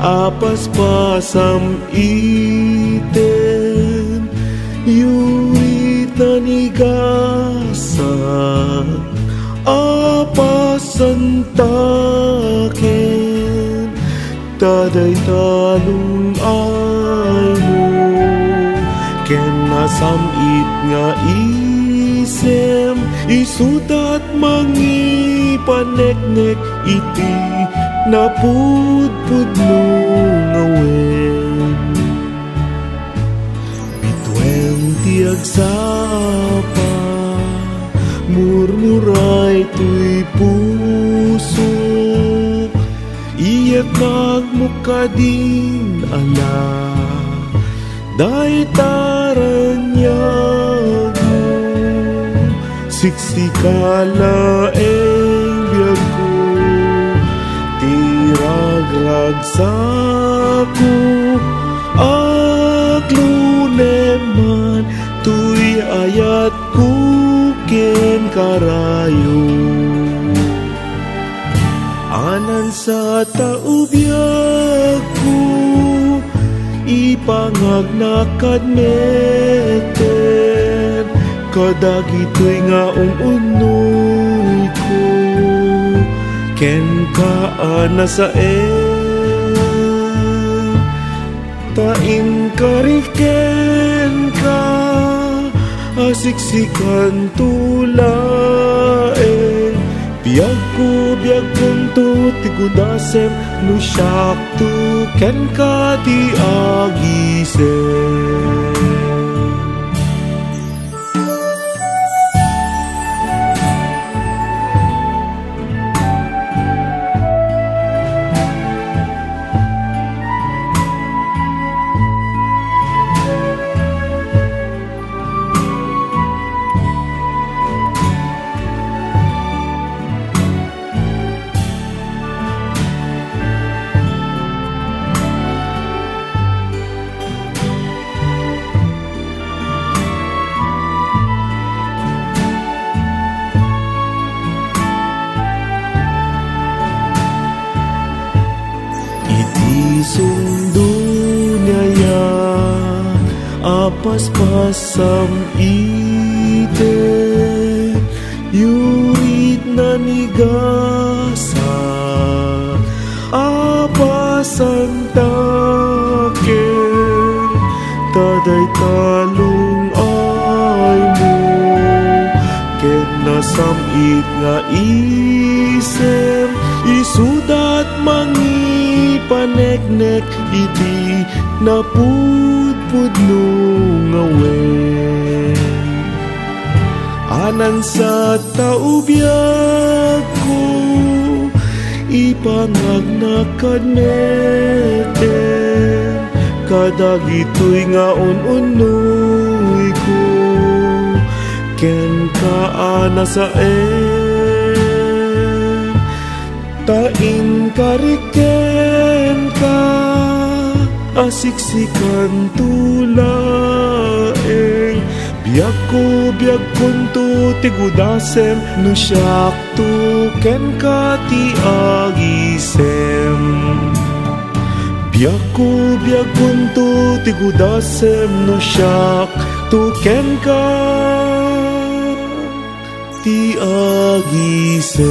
apaspasam iten yurit na nigasa apasantaken taday talong ay mo ken nasamit nga isem isudat mangipaneknek iti napudpudno ngawen bitwen ti agsapa murmuray tuy puso iyat nagmukadin ala daytaranyan mo siksikala biyag ko tiragrag sako agluneman tuy ayat kuken karayo anan sa taubiyag ko ipangagnakad meten kadagitoy nga unuy ko ken kaana sa tain kariken ka asiksikan tulae biyag kunto tigudasem no siyak tu ken ka ti agisem sundo niya apaspasam iten yurit na nigasa apasantaken taday talong ay mo ken nasamit nga isem isudat paneknek iti napudpudno ngawen anan sa taubiyag ko ipangagnakad meten kadagitoy nga unuy ko ken kaana sa tain kariken ka asiksikan tulaeng biyag kunto tigudasem no siyak tu ken ka ti agisem biyag kunto tigudasem no siyak tu ken ka ti agisem